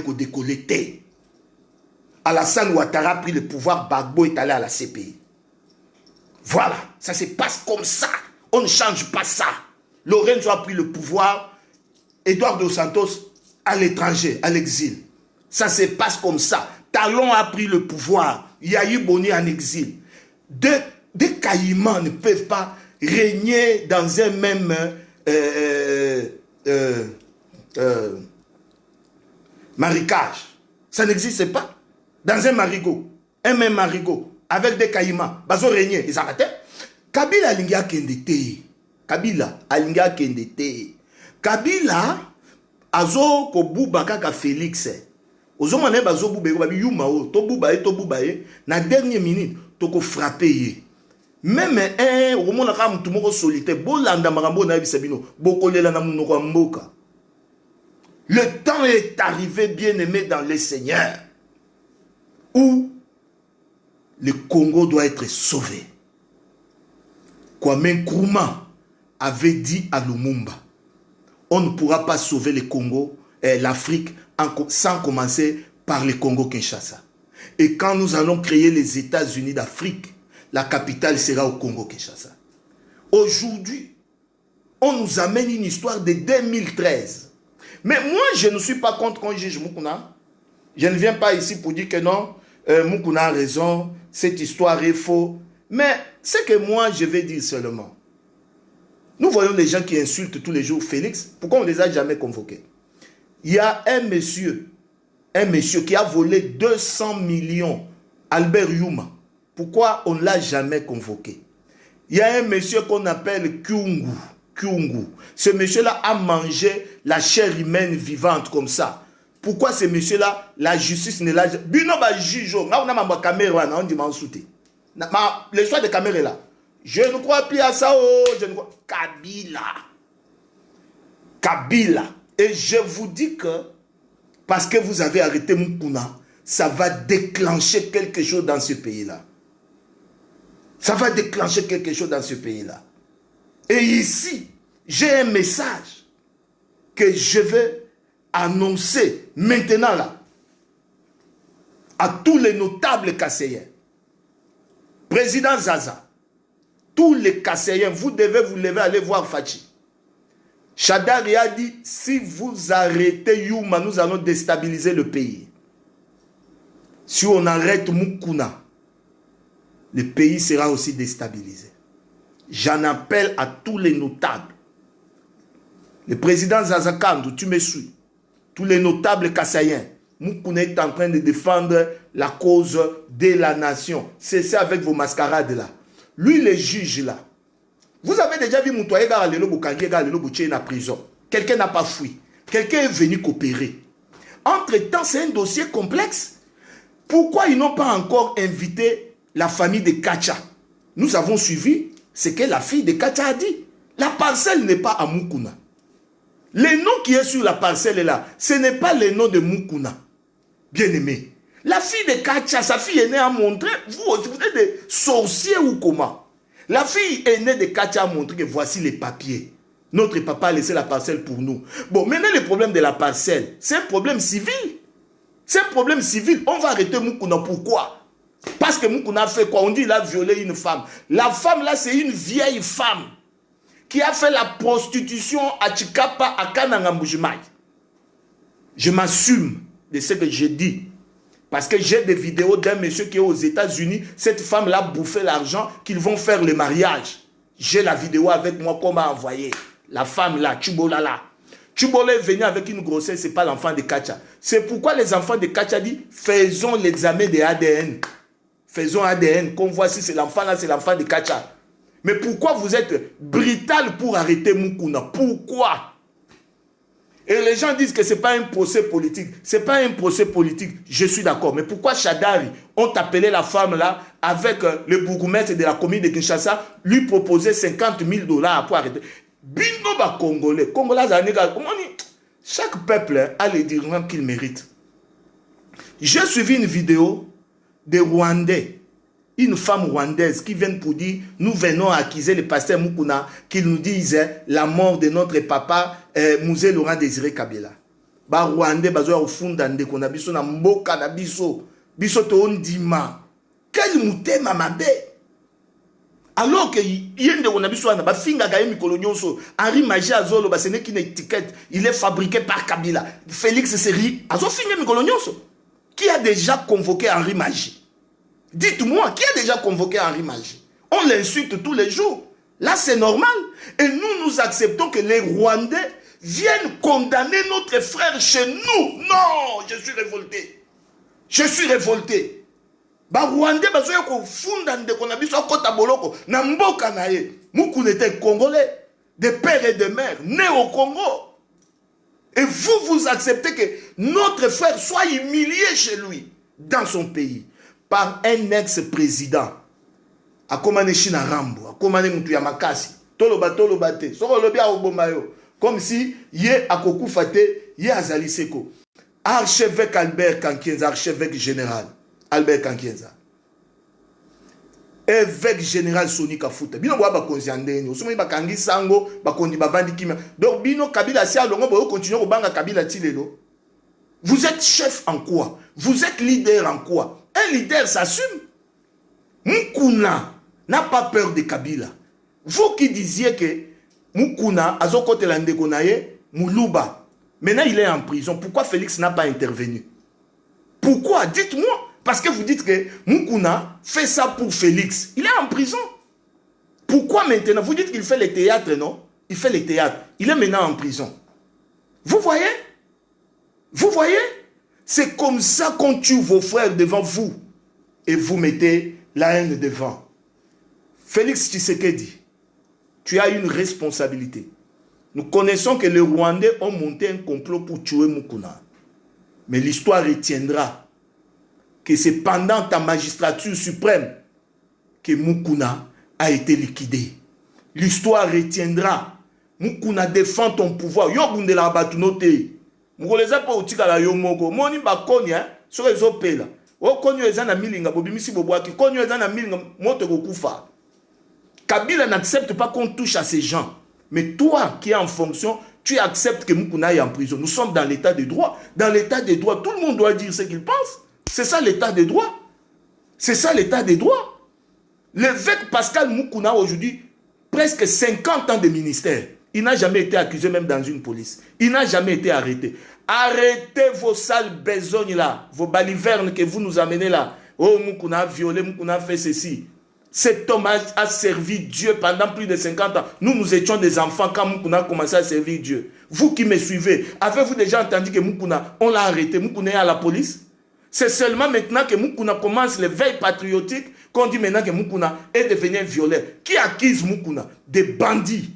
ko décolleté. Alassane Ouattara a pris le pouvoir, Bagbo est allé à la CPI. Voilà, ça se passe comme ça. On ne change pas ça. Lorenzo a pris le pouvoir, Eduardo dos Santos à l'étranger, à l'exil. Ça se passe comme ça. Talon a pris le pouvoir, Yahi Boni en exil. Deux caïmans ne peuvent pas régner dans un même marécage. Ça n'existe pas. Dans un marigot, un même marigot. Avec des caïmans, bazo régner, ils arrêtaient. Kabila alingia kendete. Kabila alingia kendete. Kabila azo ko buba kaka Félix. Ozo mané bazo bube ko babi yuma o to buba e na dernière minute to ko frapper. Même un au mona ka mutu moko solitaire bolanda makambo na bisabino bokolela na munoko mboka. Le temps est arrivé, bien-aimé dans le Seigneur, où le Congo doit être sauvé. Kwame Nkrumah avait dit à Lumumba, on ne pourra pas sauver le Congo, l'Afrique, sans commencer par le Congo-Kinshasa. Et quand nous allons créer les États-Unis d'Afrique, la capitale sera au Congo-Kinshasa. Aujourd'hui, on nous amène une histoire de 2013. Mais moi, je ne suis pas contre qu'on juge Moukouna. Je ne viens pas ici pour dire que non, Moukouna a raison, cette histoire est faux. Mais ce que moi je vais dire seulement, nous voyons les gens qui insultent tous les jours Félix, pourquoi on ne les a jamais convoqués? Il y a un monsieur qui a volé 200 millions, Albert Yuma. Pourquoi on ne l'a jamais convoqué? Il y a un monsieur qu'on appelle Kyungu. Ce monsieur-là a mangé la chair humaine vivante comme ça. Pourquoi ce monsieur-là, la justice ne l'a jamais... Bino ba juge, on a ma caméra, on dit m'ensouter. Le choix de caméra est là. Je ne crois plus à ça, je ne crois... Kabila. Et je vous dis que, parce que vous avez arrêté Mukuna, ça va déclencher quelque chose dans ce pays-là. Ça va déclencher quelque chose dans ce pays-là. Et ici, j'ai un message que je vais annoncer maintenant là, à tous les notables Kasséens. Président Zaza, tous les Kasséens, vous devez vous lever, aller voir Fachi. Chadari a dit, si vous arrêtez Yuma, nous allons déstabiliser le pays. Si on arrête Mukuna, le pays sera aussi déstabilisé. J'en appelle à tous les notables. Le président Zaza Kandou, tu me suis. Tous les notables kassaïens. Mukuna est en train de défendre la cause de la nation. Cessez avec vos mascarades là. Lui, le juge là. Vous avez déjà vu Moutoye Garalelo Boukangi Garalelo Bouché en prison. Quelqu'un n'a pas fui. Quelqu'un est venu coopérer. Entre-temps, c'est un dossier complexe. Pourquoi ils n'ont pas encore invité la famille de Kacha? Nous avons suivi ce que la fille de Kacha a dit. La parcelle n'est pas à Mukuna. Le nom qui est sur la parcelle est là. Ce n'est pas le nom de Mukuna. Bien aimé. La fille de Kacha, sa fille est née à montrer. Vous êtes des sorciers ou comment? La fille aînée de Kacha a montré que voici les papiers. Notre papa a laissé la parcelle pour nous. Bon, maintenant le problème de la parcelle, c'est un problème civil. C'est un problème civil. On va arrêter Mukuna. Pourquoi? Parce que Mukuna a fait quoi? On dit qu'il a violé une femme. La femme là, c'est une vieille femme qui a fait la prostitution à Chikapa, à Kanangambujimai. Je m'assume de ce que j'ai dit. Parce que j'ai des vidéos d'un monsieur qui est aux États-Unis. Cette femme-là a bouffé l'argent qu'ils vont faire le mariage. J'ai la vidéo avec moi qu'on m'a envoyé. La femme-là, Chubola là. Chubola est venu avec une grossesse, ce n'est pas l'enfant de Kacha. C'est pourquoi les enfants de Kacha disent, faisons l'examen de ADN. Faisons ADN, qu'on voit si c'est l'enfant là, c'est l'enfant de Kacha. Mais pourquoi vous êtes brutal pour arrêter Mukuna? Pourquoi? Et les gens disent que ce n'est pas un procès politique. Ce n'est pas un procès politique, je suis d'accord. Mais pourquoi Chadari ont appelé la femme là avec le bourgmestre de la commune de Kinshasa, lui proposer 50 000 $ pour arrêter? Bino ba Congolais. Congolais, chaque peuple a les dirigeants qu'il mérite. J'ai suivi une vidéo de Rwandais. Une femme rwandaise qui vient pour dire, nous venons accuser le pasteur Mukuna, qui nous disent la mort de notre papa, Musée Laurent Désiré Kabila. Ba Rwandais, bazoya au fond d'ande qu'on a biso na mboka na biso, biso to ondima. Quel mutema mabe. Alors que yende on a biso na ba finga ga mikolo nyonso, Henri Magie Azolo ba ce n'est qu'une étiquette, il est fabriqué par Kabila. Félix Seri, azo finga mikolo nyonso. Qui a déjà convoqué Henri Magie? Dites-moi, qui a déjà convoqué Henri Magie? On l'insulte tous les jours. Là, c'est normal. Et nous acceptons que les Rwandais viennent condamner notre frère chez nous. Non, je suis révolté. Je suis révolté. Ba Rwandais, ba zoya ko funda ndeko na biso kota boloko na mboka na ye. Mukuna était congolais, de père et de mère, né au Congo. Et vous acceptez que notre frère soit humilié chez lui, dans son pays, par un ex-président. A komane China Rambo, a komane mutu ya makasi. Toloba te. Soko lobi a obomayo. Comme si ye akoku fate, ye azali seko. Archevêque Albert Kankienza, archevêque général. Albert Kankienza. Évêque général Soni Kafuta. Bino ba konziandeni. Osumi ba kangi sango, ba kondi ba vandi kimia. Donc bino Kabila si alongo boyo continuer ko banga Kabila tilelo. Vous êtes chef en quoi? Vous êtes leader en quoi? Un leader s'assume. Mukuna n'a pas peur de Kabila. Vous qui disiez que Mukuna a zokote la ndekonaye, Moulouba. Maintenant il est en prison. Pourquoi Félix n'a pas intervenu? Pourquoi? Dites-moi. Parce que vous dites que Moukouna fait ça pour Félix. Il est en prison. Pourquoi maintenant? Vous dites qu'il fait les théâtres, non? Il fait les théâtres. Il est maintenant en prison. Vous voyez? Vous voyez? C'est comme ça qu'on tue vos frères devant vous. Et vous mettez la haine devant. Félix Tshisekedi, tu as une responsabilité. Nous connaissons que les Rwandais ont monté un complot pour tuer Moukouna. Mais l'histoire retiendra que c'est pendant ta magistrature suprême que Moukouna a été liquidé. L'histoire retiendra. Moukouna défend ton pouvoir. Yo bundela batunote. Moukoleza pa utika la yo moko. Moni ba konya sur les opela. O konyo ezana milinga bobimisi bobwaki. Konyo ezana milinga moto kokufa. Kabila n'accepte pas qu'on touche à ces gens. Mais toi qui es en fonction, tu acceptes que Moukouna est en prison. Nous sommes dans l'état de droit. Dans l'état de droit, tout le monde doit dire ce qu'il pense. C'est ça l'état de droit. C'est ça l'état de droit. L'évêque Pascal Moukouna aujourd'hui, presque 50 ans de ministère. Il n'a jamais été accusé même dans une police. Il n'a jamais été arrêté. Arrêtez vos sales besognes là, vos balivernes que vous nous amenez là. Oh, Moukouna a violé, Moukouna a fait ceci. Cet homme a servi Dieu pendant plus de 50 ans. Nous étions des enfants quand Moukouna a commencé à servir Dieu. Vous qui me suivez, avez-vous déjà entendu que Moukouna, on l'a arrêté, Moukouna est à la police? C'est seulement maintenant que Moukouna commence l'éveil patriotique qu'on dit maintenant que Moukouna est devenu un violeur. Qui accuse Moukouna? Des bandits.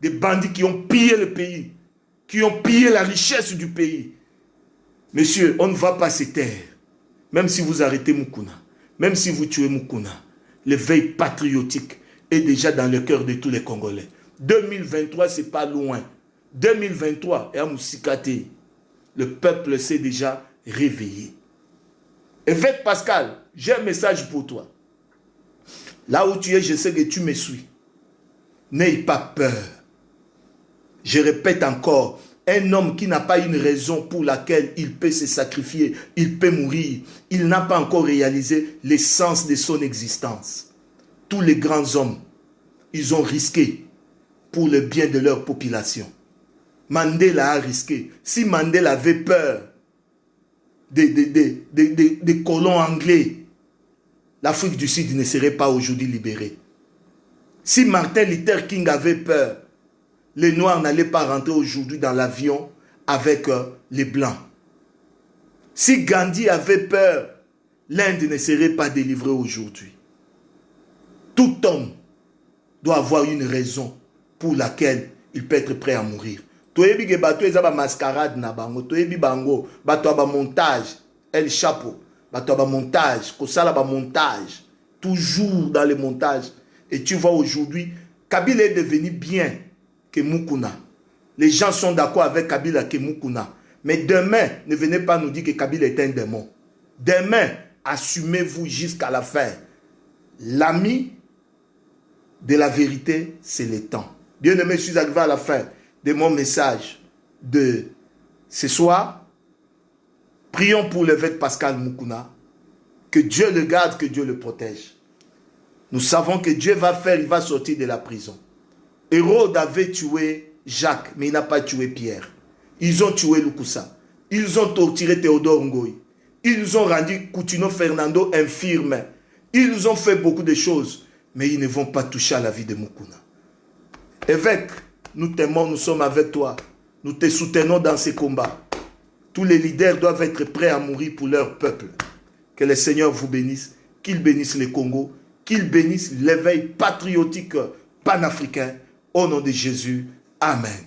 Des bandits qui ont pillé le pays. Qui ont pillé la richesse du pays. Monsieur, on ne va pas se taire. Même si vous arrêtez Moukouna. Même si vous tuez Moukouna. L'éveil patriotique est déjà dans le cœur de tous les Congolais. 2023, c'est pas loin. 2023, et à Moussikate, le peuple s'est déjà réveillé. Évêque Pascal, j'ai un message pour toi. Là où tu es, je sais que tu me suis. N'aie pas peur. Je répète encore, un homme qui n'a pas une raison pour laquelle il peut se sacrifier, il peut mourir, il n'a pas encore réalisé l'essence de son existence. Tous les grands hommes, ils ont risqué pour le bien de leur population. Mandela a risqué. Si Mandela avait peur des colons anglais, l'Afrique du Sud ne serait pas aujourd'hui libérée. Si Martin Luther King avait peur, les Noirs n'allaient pas rentrer aujourd'hui dans l'avion avec les Blancs. Si Gandhi avait peur, l'Inde ne serait pas délivrée aujourd'hui. Tout homme doit avoir une raison pour laquelle il peut être prêt à mourir. Toyebi ke bato ezaba mascarade na bango, toyebi bango, bato ba montage, El Chapeau, bato ba montage, kosala ba montage, toujours dans les montages. Et tu vois aujourd'hui, Kabila est devenu bien que Moukouna. Les gens sont d'accord avec Kabila que Moukouna. Mais demain, ne venez pas nous dire que Kabila est un démon. Demain, assumez-vous jusqu'à la fin. L'ami de la vérité, c'est le temps. Bien-aimé, je suis arrivé à la fin de mon message de ce soir. Prions pour l'évêque Pascal Moukouna. Que Dieu le garde, que Dieu le protège. Nous savons que Dieu va faire, il va sortir de la prison. Hérode avait tué Jacques, mais il n'a pas tué Pierre. Ils ont tué Lukusa. Ils ont torturé Théodore Ngoï. Ils ont rendu Coutinho Fernando infirme. Ils ont fait beaucoup de choses, mais ils ne vont pas toucher à la vie de Moukouna. Évêque, nous t'aimons, nous sommes avec toi. Nous te soutenons dans ces combats. Tous les leaders doivent être prêts à mourir pour leur peuple. Que le Seigneur vous bénisse, qu'il bénisse le Congo, qu'il bénisse l'éveil patriotique panafricain. Au nom de Jésus, Amen.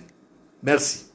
Merci.